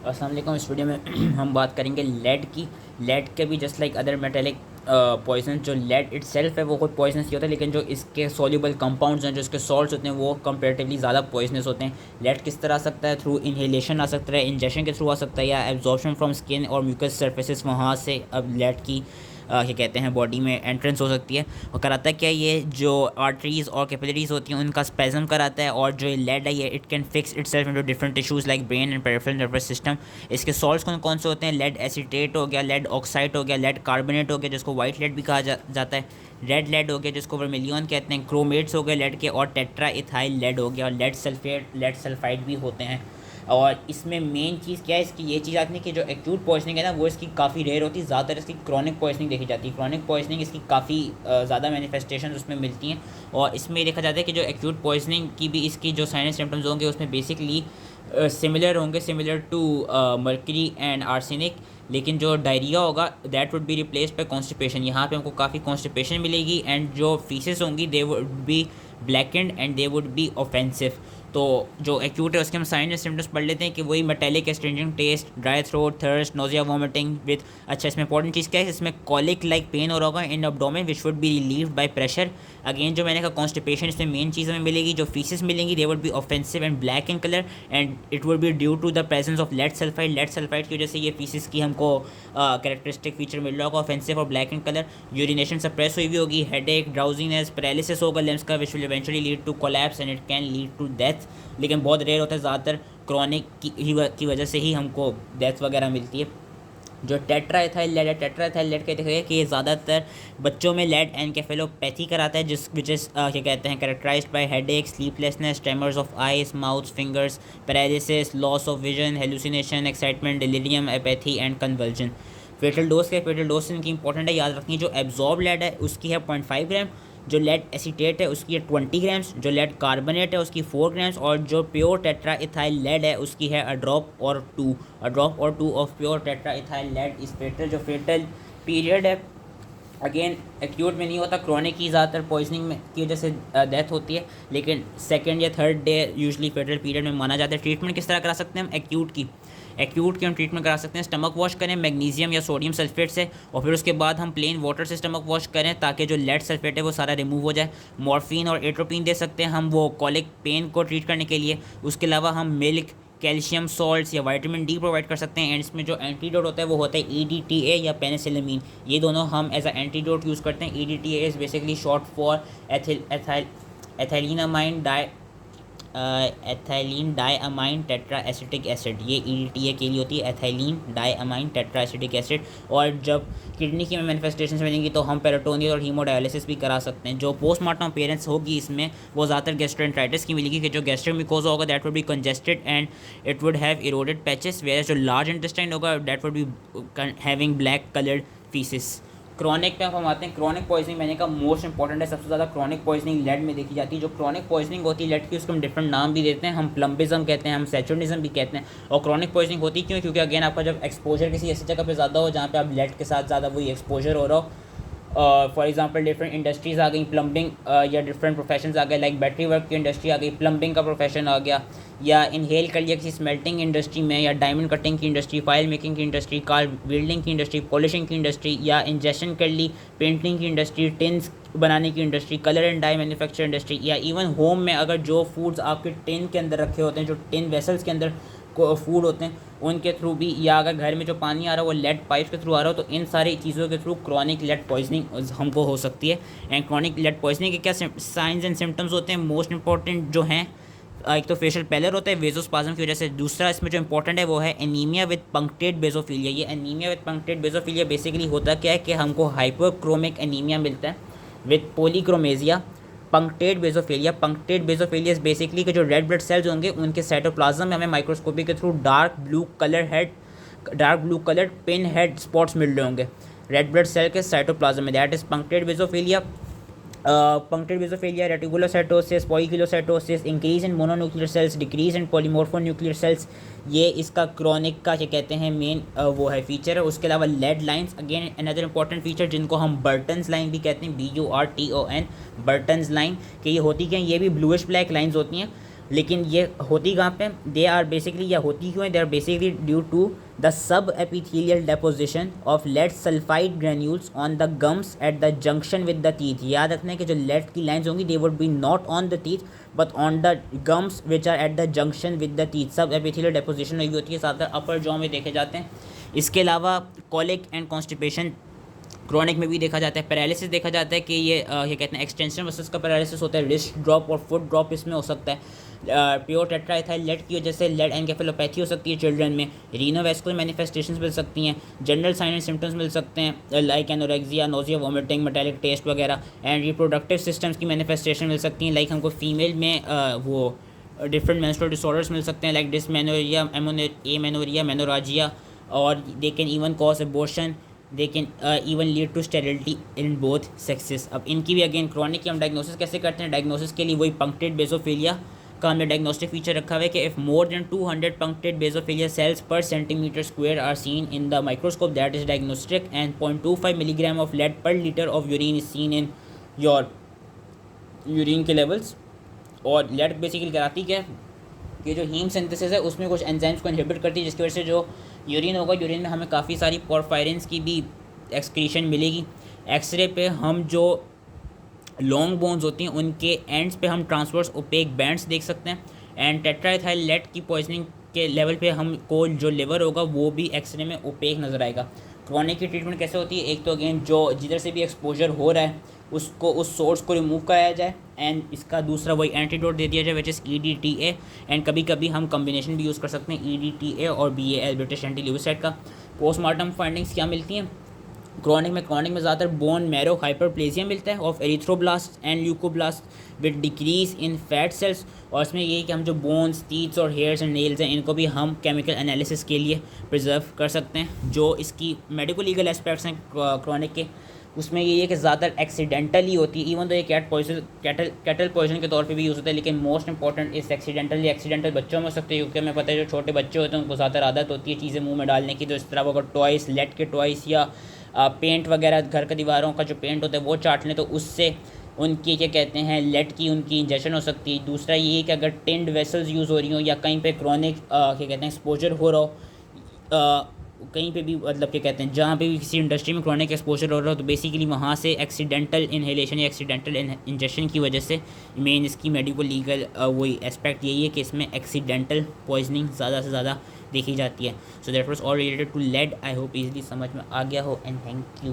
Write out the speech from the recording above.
अस्सलाम वालेकुम। इस वीडियो में हम बात करेंगे लेड की। लेड के भी just like other metallic poison, जो लेड इट सेल्फ है वो कोई पॉइजनस नहीं होता, लेकिन जो इसके सोल्यूबल कंपाउंड्स हैं, जो इसके सॉल्ट्स होते हैं, वो कंपेरेटिवली ज़्यादा पॉइजनस होते हैं। लेड किस तरह आ सकता है? थ्रू इनहेलेशन आ सकता है, इंजेक्शन के थ्रू आ सकता है, या एब्जॉर्प्शन फ्रॉम स्किन और म्यूकस सर्फेसिस, वहाँ से अब लेड की क्या कहते हैं बॉडी में एंट्रेंस हो सकती है। और कराता है क्या, ये जो आर्टरीज और कैपिलरीज होती हैं उनका स्पेजम कराता है। और जो लेड है ये it can fix it self into different tissues like brain and peripheral nervous system. इसके सॉल्ट्स कौन कौन से होते हैं? लेड एसीटेट हो गया, लेड ऑक्साइड हो गया, लेड कार्बोनेट हो गया जिसको वाइट लेड भी कहा जाता है, रेड लेड हो गया जिसको वर्मिलियन कहते हैं, क्रोमेट्स हो गए लेड के, और टेट्रा इथाइल लेड हो गया, और लेड सल्फेट, लेड सल्फाइड भी होते हैं। और इसमें मेन चीज़ क्या है इसकी, ये चीज़ आती है कि जो एक्यूट पॉइजनिंग है ना वो इसकी काफ़ी रेयर होती है, ज़्यादातर इसकी क्रॉनिक पॉइजनिंग देखी जाती है। क्रॉनिक पॉइजनिंग इसकी काफ़ी ज़्यादा मैनिफेस्टेशन उसमें मिलती हैं। और इसमें देखा जाता है कि जो एक्यूट पॉइजनिंग की भी इसकी जो साइन एंड सिम्टम्स होंगे उसमें बेसिकली सिमिलर होंगे, similar to mercury and arsenic. लेकिन जो डायरिया होगा that would be replaced by constipation. यहाँ पे हमको काफ़ी कॉन्स्टिपेशन मिलेगी, एंड जो फीसेस होंगी they would be blackened and they would be offensive. तो जो एक्यूट है उसके हम साइन एंड सिम्टम्स पढ़ लेते हैं कि वही metallic astringent taste, dry throat, thirst, nausea, vomiting with. अच्छा, इसमें इंपॉर्टेंट चीज़ क्या है, इसमें कॉलिक लाइक पेन हो रहा होगा इन abdomen which would be relieved by pressure. Again जो मैंने कहा कॉन्स्टिपेशन, इसमें मेन चीज़ हमें मिलेगी, जो फीसेस मिलेंगी they would be offensive and black in colour, and it would be due to the presence of lead sulphide. Lead sulphide की वजह से ये फीसेस की हमको कैरेक्टरिस्टिक फीचर मिल रहा होगा, ऑफेंसिव और black in colour. Urination suppress हुई भी होगी, हेडेक, ड्राउजीनेस, पैरालिसिस होगा लिम्स का which will eventually lead to collapse and it can lead to death. लेकिन बहुत रेयर होता है, ज़्यादातर क्रॉनिक की वजह से ही हमको डेथ वगैरह मिलती है। जो टेट्राइथाइल लेड है, टेट्राइथाइल लेड के देखिए कि ये ज़्यादातर बच्चों में लेड एनकेफेलोपैथी कराता है, जिस विच इज़ क्या कहते हैं characterised by headache, sleeplessness, tremors of eyes, mouth, fingers, paralysis, loss of vision, hallucination, excitement, delirium, apathy and convulsion. Fatal dose के, फेटल डोज इनकी इंपॉर्टेंट है, याद रखनी। जो एब्जॉर्ब लेड है उसकी है 0.5 ग्राम, जो लेड एसीटेट है उसकी है 20 ग्राम्स, जो लेड कार्बोनेट है उसकी 4 ग्राम्स, और जो प्योर टेट्रा इथाइल लेड है उसकी है a drop or two of pure tetraethyl lead is fatal. जो फेटल पीरियड है अगेन एक्यूट में नहीं होता, क्रॉनिक की ज़्यादातर पॉइजनिंग में की वजह से डेथ होती है, लेकिन सेकेंड या third day usually fatal period में माना जाता है। ट्रीटमेंट किस तरह करा सकते हैं हम एक्यूट की हम ट्रीटमेंट करा सकते हैं, स्टमक वॉश करें मैग्नीशियम या सोडियम सल्फेट से, और फिर उसके बाद हम प्लेन वाटर से स्टमक वॉश करें ताकि जो लेड सल्फेट है वो सारा रिमूव हो जाए। मॉर्फिन और एट्रोपिन दे सकते हैं हम वो कॉलिक पेन को ट्रीट करने के लिए। उसके अलावा हम मिल्क, कैल्शियम सॉल्ट्स या विटामिन डी प्रोवाइड कर सकते हैं। एंड इसमें जो एंटीडोट होता है वो होता है EDTA या पेनिसिलिन। ये दोनों हम एज अ एंटीडोट यूज़ करते हैं। EDTA is basically short for ethyleneamine ethylene diamine tetra acetic acid. ये EDTA के लिए होती है, ethylene diamine tetra acetic acid. और जब किडनी की मैनिफेस्टेशन मिलेंगी तो हम पेरिटोनियल और हीमोडायलिसिस भी करा सकते हैं। जो पोस्टमार्टम अपीयरेंस होगी इसमें वो ज़्यादातर गैस्ट्रोएंटराइटिस की मिलेगी, कि जो गैस्ट्रिक मिकोज़ा होगा that would be congested and it would have eroded patches, where जो लार्ज इंटेस्टाइन होगा that would be having black coloured faeces. Chronic पे हम आते हैं। क्रॉनिक पॉइजनिंग मैंने कहा मोस्ट इंपॉर्टेंट है, सबसे ज़्यादा क्रॉनिक पॉइजनिंग लेड में देखी जाती है। जो क्रॉनिक पॉइजनिंग होती है लेड की उसको हम डिफरेंट नाम भी देते हैं, हम प्लम्बिज्म कहते हैं, हम सैचुरनिज्म भी कहते हैं। और क्रॉनिक पॉइजनिंग होती क्यों? क्योंकि अगेन आपका जब एक्सपोजर किसी ऐसी जगह पे ज़्यादा हो जहाँ पे आप लेड के साथ ज़्यादा वही एक्सपोजर हो रहा हो, फॉर एग्जांपल डिफरेंट इंडस्ट्रीज़ आ गई, प्लम्बिंग या डिफरेंट प्रोफेशंस आ गए, लाइक बैटरी वर्क की इंडस्ट्री आ गई, प्लम्बिंग का प्रोफेशन आ गया, या इनहेल कर लिया किसी स्मेल्टिंग इंडस्ट्री में, या डायमंड कटिंग की इंडस्ट्री, फाइल मेकिंग की इंडस्ट्री, कार वेल्डिंग की इंडस्ट्री, पॉलिशिंग की इंडस्ट्री, या इंजेक्शन कर ली पेंटिंग की इंडस्ट्री, टिन्स बनाने की इंडस्ट्री, colour and dye manufacture industry, या इवन होम में अगर जो फूड्स आपके टिन के अंदर रखे होते हैं, जो टिन वेसल्स के अंदर फूड होते हैं उनके थ्रू भी, या अगर घर में जो पानी आ रहा है वो लेड पाइप्स के थ्रू आ रहा हो, तो इन सारी चीज़ों के थ्रू क्रॉनिक लेड पॉइजनिंग हमको हो सकती है। एंड क्रॉनिक लेड पॉइजनिंग के क्या साइंस एंड सिम्टम्स होते हैं? मोस्ट इंपॉर्टेंट जो हैं, एक तो फेशियल पैलर होता है वेजोस्पाज्म की वजह से, दूसरा इसमें जो इंपॉर्टेंट है वो है एनीमिया विद पंक्टेड बेजोफिलिया। ये anaemia with punctate basophilia basically होता क्या है कि हमको हाइपोक्रोमिक एनीमिया मिलता है with polychromasia. Punctate basophilia is basically के जो रेड ब्लड सेल्स होंगे उनके साइटोप्लाज्म में हमें माइक्रोस्कोपी के through dark blue colour pin head spots मिल रहे होंगे रेड ब्लड सेल के साइटोप्लाज्म में, that is punctate basophilia. punctured basophilia, reticulocytosis, poikilocytosis, increase in mononuclear cells, decrease in polymorphonuclear cells, ये इसका क्रॉनिक का क्या कहते हैं मेन वो है फीचर है। उसके अलावा lead lines again another important feature जिनको हम बर्टन्स लाइन भी कहते हैं, BURTON बर्टन्स लाइन, कि ये होती क्या, ये भी ब्लूइश ब्लैक लाइंस होती हैं लेकिन ये होती कहाँ पे, दे आर बेसिकली, या होती क्यों है, they are basically due to the subepithelial deposition of lead sulphide granules on the gums at the junction with the teeth. याद रखना है कि जो लेड की लाइन्स होंगी they would be not on the teeth but on the gums which are at the junction with the teeth. Subepithelial deposition हुई होती है, ज़्यादातर अपर जॉ में देखे जाते हैं। इसके अलावा कॉलिक एंड कॉन्स्टिपेशन क्रॉनिक में भी देखा जाता है। पैरालिसिस देखा जाता है कि ये कहते हैं एक्सटेंशन मसल्स का पैरालिसिस होता है, रिस्ट ड्रॉप और फुट ड्रॉप इसमें हो सकता है। प्योर टेट्राइथाइल लेड की वजह से लेड एनकेफेलोपैथी हो सकती है चिल्ड्रन में। रीनोवैस्कुलर मैनिफेस्टेशंस मिल सकती हैं। जनरल साइन एंड सिम्टम्स मिल सकते हैं like anorexia, nausea, vomiting, metallic taste वगैरह। एंड रिप्रोडक्टिव सिस्टम्स की मैनिफेस्टेशन मिल सकती हैं, लाइक हमको फीमेल में वो डिफरेंट मेंस्ट्रुअल डिसऑर्डर्स मिल सकते हैं लाइक डिसमेनोरिया, एमेनोरिया, मेनोराजिया, और they can even cause abortion, they can even lead to sterility in both sexes. अब इनकी भी अगेन क्रॉनिक की हम डायग्नोसिस कैसे करते हैं, डायग्नोसिस के लिए वही पंक्टेड बेसोफिलिया का हमने डायग्नोस्टिक फीचर रखा हुआ है कि if more than 200 punctate basophilia cells per centimetre square are seen in the microscope that is diagnostic, and 0.25 milligram of lead per litre of urine is seen in your urine के levels. और lead basically कराती क्या है कि जो heme synthesis है उसमें कुछ एंजाइम्स को इनहिबिट करती है, जिसकी वजह से जो यूरिन होगा, यूरिन में हमें काफ़ी सारी पोरफायरिन्स की भी एक्सक्रीशन मिलेगी। एक्सरे पे हम जो लॉन्ग बोन्स होती हैं उनके एंड्स पे हम ट्रांसवर्स ओपेक बैंड्स देख सकते हैं। एंड टेट्राइथाइल लेड की पॉइजनिंग के लेवल पे हमको जो लिवर होगा वो भी एक्सरे में ओपेक नज़र आएगा। क्रॉनिक की ट्रीटमेंट कैसे होती है, एक तो अगेन जो जिधर से भी एक्सपोजर हो रहा है उसको, उस सोर्स को रिमूव कराया जाए, एंड इसका दूसरा वही एंटीडोट दे दिया जाए विच इज़ EDTA। एंड कभी कभी हम कम्बिनेशन भी यूज़ कर सकते हैं EDTA और BAL, ब्रिटिश एंटी ल्यूकोसाइड का। पोस्टमार्टम फाइंडिंग्स क्या मिलती हैं क्रॉनिक में ज़्यादातर बोन मैरो हाइपरप्लेजिया मिलता है of erythroblast and leukoblast with decrease in fat cells. और इसमें ये है कि हम जो बोन्स, टीथ्स और हेयर्स एंड नेल्स हैं इनको भी हम केमिकल एनालिसिस के लिए प्रिजर्व कर सकते हैं। जो इसकी मेडिको लीगल एस्पेक्ट्स हैं क्रॉनिक के, उसमें ये है कि ज़्यादातर एक्सीडेंटली होती है, इवन तो ये कैटल पॉइजन के तौर पे भी यूज़ होता है, लेकिन मोस्ट इंपॉर्टेंट इस एक्सीडेंटल बच्चों में हो सकते हैं, क्योंकि हमें पता है जो छोटे बच्चे होते हैं उनको ज़्यादा आदत होती है चीज़ें मुंह में डालने की। तो इस तरह वो अगर टॉयस, लेड के टॉयस या पेंट वगैरह, घर के दीवारों का जो पेंट होता है वो चाट लें तो उससे उनकी क्या कहते हैं लेड की उनकी इंजेक्शन हो सकती है। दूसरा ये है कि अगर टिंड वेसल्स यूज़ हो रही हो या कहीं पे क्रॉनिक क्या कहते हैं एक्सपोजर हो रहा हो, कहीं पे भी, मतलब क्या कहते हैं जहाँ पे भी किसी इंडस्ट्री में क्रॉनिक एक्सपोजर हो रहा हो, तो बेसिकली वहाँ से एक्सीडेंटल इनहेलेशन या एक्सीडेंटल इंजेक्शन की वजह से मेन इसकी मेडिको लीगल वही एस्पेक्ट यही है कि इसमें एक्सीडेंटल पॉइजनिंग ज़्यादा से ज़्यादा देखी जाती है। So that was all related to lead. I hope easily समझ में आ गया हो, एंड थैंक यू।